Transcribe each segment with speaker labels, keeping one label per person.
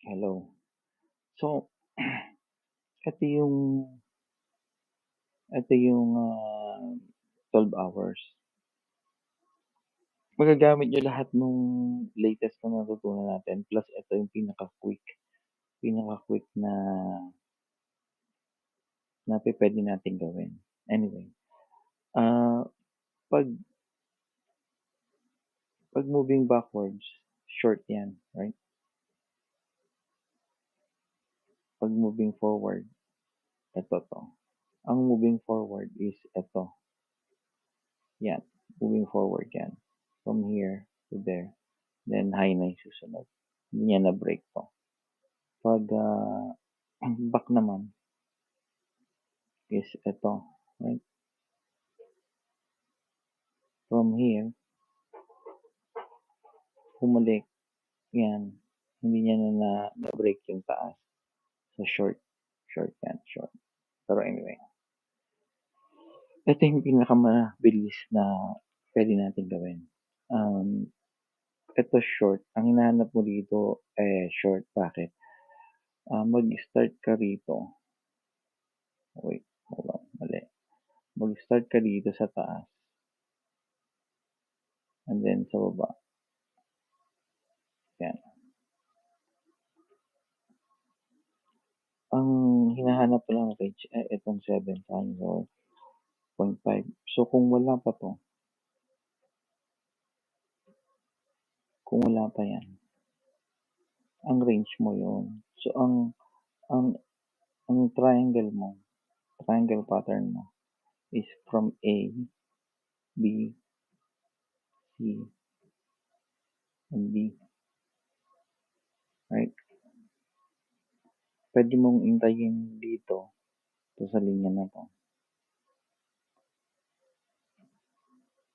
Speaker 1: Hello. So, ito yung ito yung, 12 hours. Magagamit niyo lahat nung latest na natutunan natin plus ito yung pinaka-quick na pupuwede nating gawin. Anyway, ah, 'pag 'pag moving backwards, short 'yan, right? 'Pag moving forward, ito 'to. Ang moving forward is ito, 'yan. Moving forward 'yan. From here to there, then high na yung susunod. Hindi niya na-break 'to. 'Pag, back naman is ito, right? From here, bumalik, 'yan. Hindi niya na-break yung taas. So, short 'yan, short. Pero anyway, ito yung pinakamabilis na puwede nating gawin. Ito short, ang hinahanap mo dito, short. Bakit? Mag-start ka rito. Wait, hold on, mali. Mag-start ka dito sa taas and then sa baba, 'yan. Ang hinahanap ko lang range, itong 7 saka yung 0.5. So, kung wala pa 'to, kung wala pa 'yan, ang range mo 'yun. So, ang ang triangle pattern mo is from A, B, C, and D, right? Puwede mong hintayin dito, sa linya na 'to,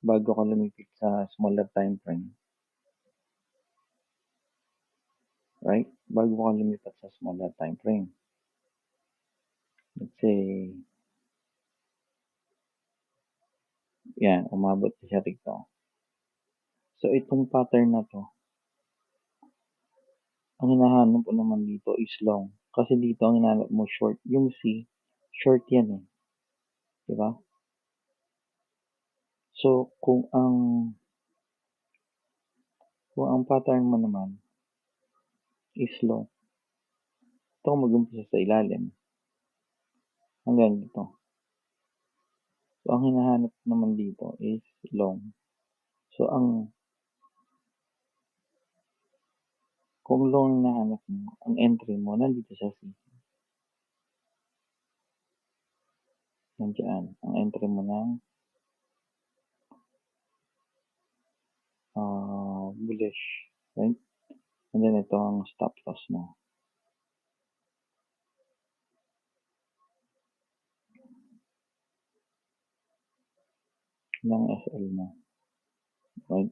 Speaker 1: bago ka lumipit sa smaller time frame, right? Bago ka lumipat sa smaller time frame. Let's say, 'yan, umabot na siya rito. So, itong pattern na 'to, ang hinahanap mo naman dito is long. Kasi dito ang hinahanap mo short. Yung C, short yan eh. Di ba? So, kung ang pattern mo naman is long, ito mag-umpisa sa ilalim hanggang dito. So, ang hinahanap naman dito is long. So, kung long ang hinahanap mo, ang entry mo nandito sa C. Nandiyan. Ang entry mo ng bullish. Right? And then, ito ang stop loss mo. Ng SL mo. Right?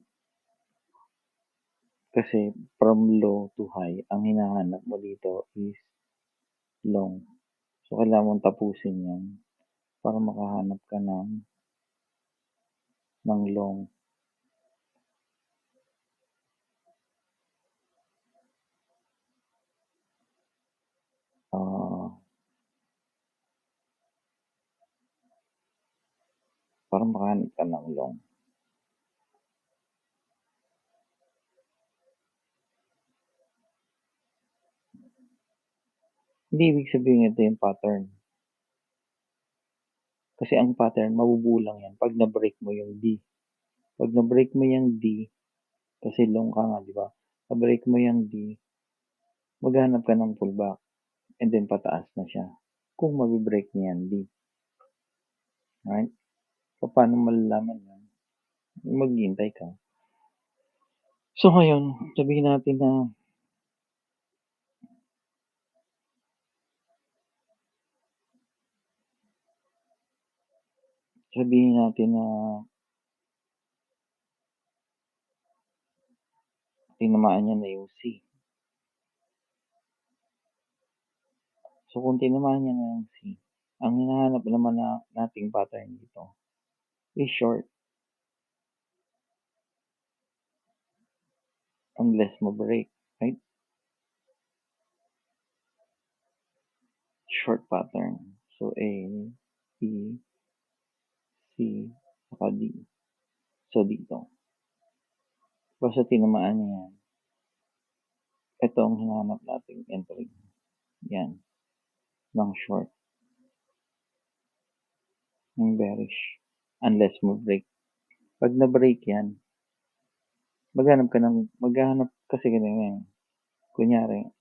Speaker 1: Kasi from low to high, ang hinahanap mo dito is long. So, kailangan mong tapusin yan para makahanap ka ng long. Para makahanap ka ng long. Hindi ibig sabihin ito yung pattern. Kasi ang pattern, mabubulang yan pag na-break mo yung D. Pag na-break mo yung D, kasi long ka nga, di ba? Na-break mo yung D, maghanap ka ng pullback. And then, pataas na siya. Kung mabibreak niya yung D. Right? So, paano malalaman yan? Maghihintay ka. So, ngayon, sabihin natin na tinamaan niya na yung C. So, kung tinamaan niya na yung C, ang hinahanap naman nating pattern dito is short. Unless mo break, right? short pattern. So, A, B, C, saka D. So, dito. Basta tinamaan niya yan. Ito ang hinahanap nating entry. Yan. Ng short. Ng bearish. Unless mo break. Pag na-break yan, maghanap kasi ganyan. Kunyari,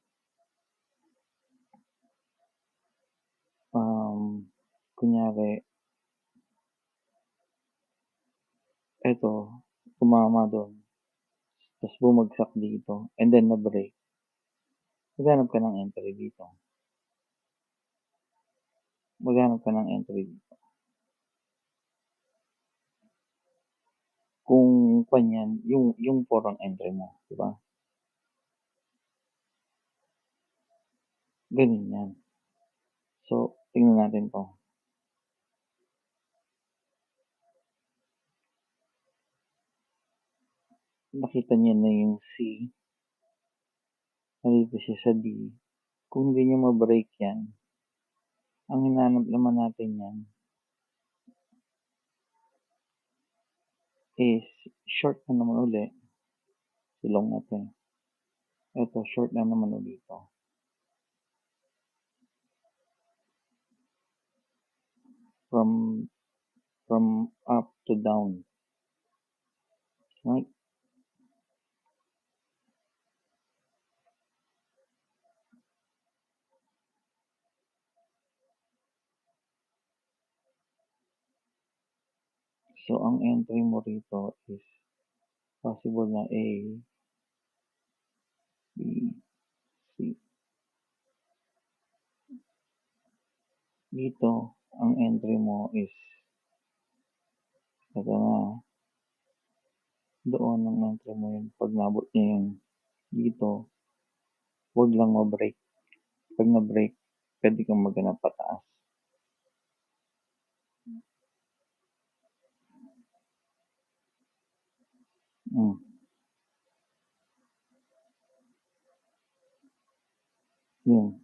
Speaker 1: eto, tumama doon. Tapos bumagsak dito. And then na-break. Maghanap ka ng entry dito. Kung kanyan, yung 4 ang entry mo. Diba? Ganun yan. So, tingnan natin to. Nakita niya na yung C. Nandito siya sa D. Kung hindi niya ma-break yan, ang hinanap naman natin yan is short na naman uli. Silong natin. Ito, short na naman ulit ito. From up to down. Right? So, ang entry mo rito is possible na A, B, C. Dito, ang entry mo is ito na. Doon ang entry mo yun. Pag nabot niya yun dito, huwag lang ma-break. Pag na-break, pwede kang maghanap pataas. Yun.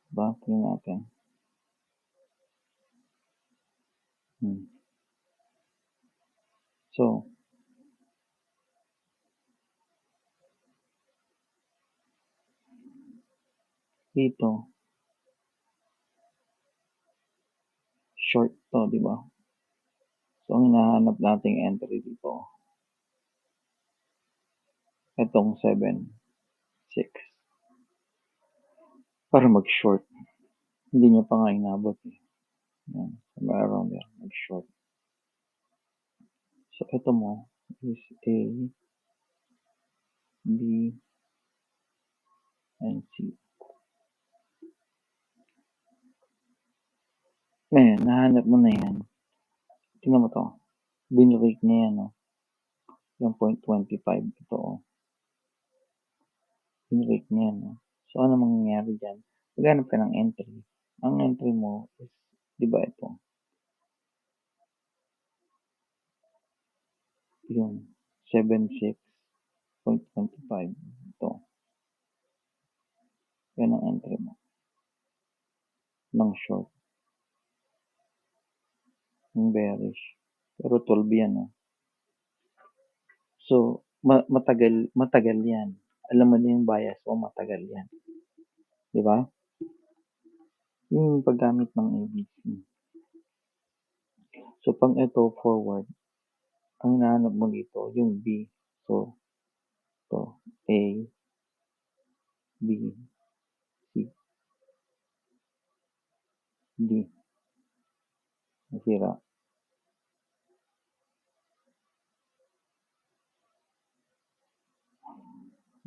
Speaker 1: Bakit natin? So, dito, short to, di ba? So, ang hinahanap nating entry dito, itong 7, 6. Para mag-short. Hindi niya pa nga inabot eh. Yan. Somewhere around there. Mag-short. So, ito mo is A, B, and C. Ngayon, nahanap mo na yan. Tingnan mo to. Binrake niya yan, no? Yung 0.25. Ito, oh. Binrake niya yan, no? So, ano mangyayari dyan? Maghanap ka ng entry. Ang entry mo is, di ba ito? Yung 76.25. Ito. Yan ang entry mo. Ng short. Ng bearish. Pero 12 yan, no? So, matagal yan. Alam mo na yung bias mo, matagal yan. Di ba? Yung paggamit ng ABC. So, pang ito, forward, ang hinahanap mo dito, yung B. So, ito, A, B, C, D. Nasira.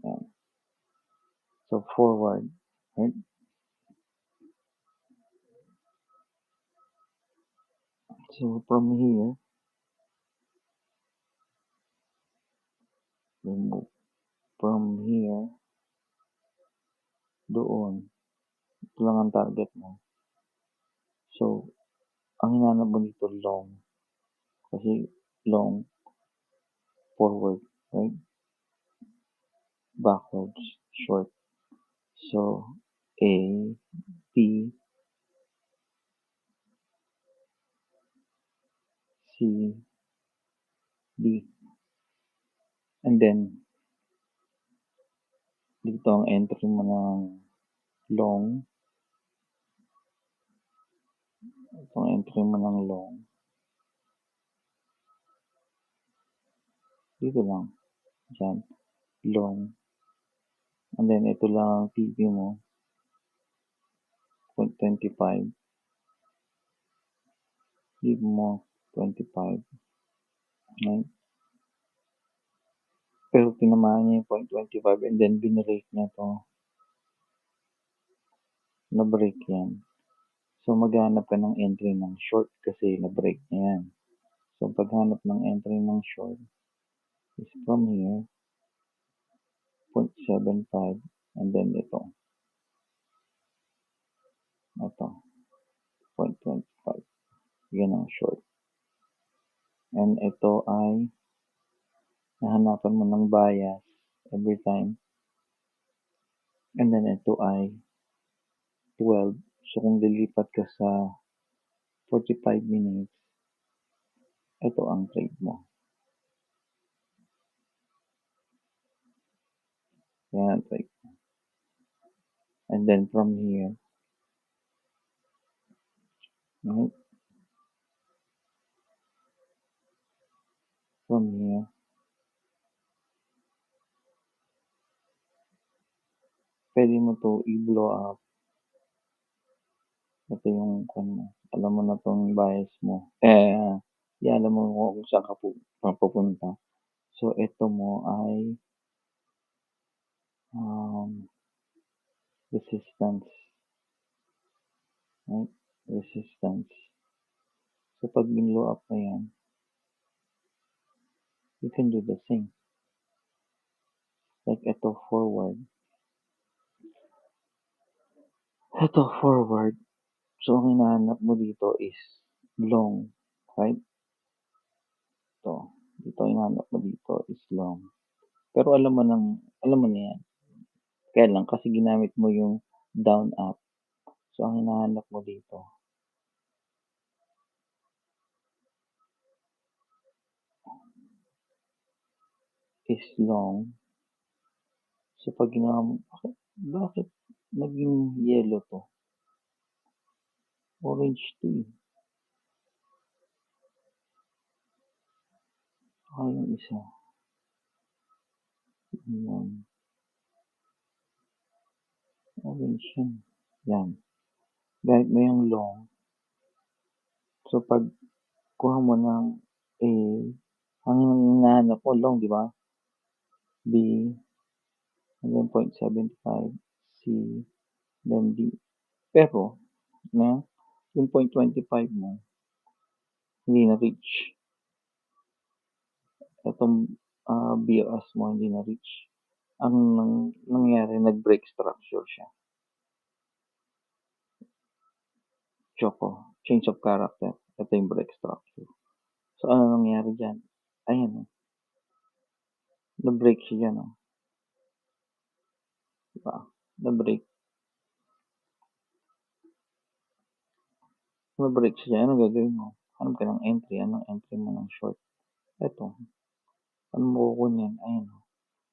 Speaker 1: Yan. So, forward, right? So, from here, remove. From here, doon. Ito lang ang target mo. So, ang hinahanap mo dito, long. Kasi, long, forward, right? Backwards, short. So, A, B, C, D. And then, dito ang entry mo ng long. Ito ang entry mo ng long. Dito lang. Diyan. Long. And then, ito lang ang TP mo. 0.25. Leave mo 25. Right? Pero tinamaan niya yung 0.25 and then binrake niya to. Na-break yan. So, maghanap ka ng entry ng short kasi na-break niya yan. So, paghanap ng entry ng short is from here, 0.75, and then ito. Ito, 0.25. Yan ang short. And ito ay nahanapan mo ng bias every time. And then ito ay 12. So, kung lilipat ka sa 45 minutes, ito ang trade mo. Yan ang trade. And then from here, right? From here, pwede mo to i-blow up. Ito yung alam mo na tong bias mo. Alam mo kung saan ka pupunta. So, ito mo ay resistance. Right? Resistance. So, pag binlow up na yan, you can do the same. Like, ito forward. Ito forward. So, ang hinahanap mo dito is long. Right? Ito. Dito ang hinahanap mo dito is long. Pero alam mo na yan. Kaya lang, kasi ginamit mo yung down up. So, ang hinahanap mo dito is long. So, pag ginawa mo, bakit naging yellow to? Orange to eh. Yung isa. Yan. Orange yan. Yan. Gamit mo yung long. So, pag kuha mo ng A, ang hinahanap mo long, di ba? B, and then 0.75, C, then D. Pero, yung 0.25 mo, hindi na reach. Itong BOS mo, hindi na reach. Ang nangyari, nag-break structure siya. Choco, change of character. Ito yung break structure. So, ano nangyari dyan? Ayan, na-break siya dyan, diba? Na-break. Na-break siya dyan. Anong gagawin mo? Hanap ka ng entry. Anong entry mo ng short? Ito. Ano mo kukunin? Ayan,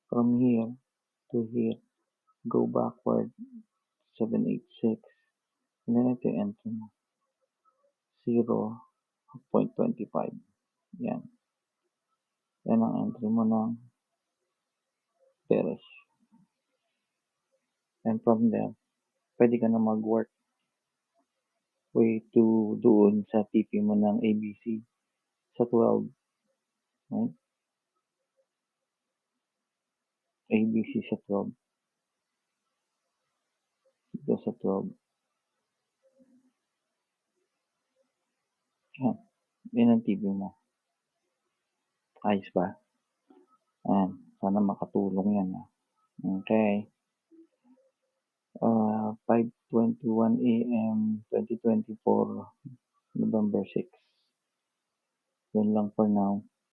Speaker 1: from here to here, go backward, 786. And then ito yung entry mo. 0.25. Yan. Yan ang entry mo ng bearish. And from there, pwede ka na mag-work way to doon sa TP mo ng ABC sa 12. Right? ABC sa 12. Dito sa 12. Yan ang TP mo. Ayos ba? Ayan. Sana makatulong yan. Okay. 5:21 a.m. 2024, November 6. Yun lang for now.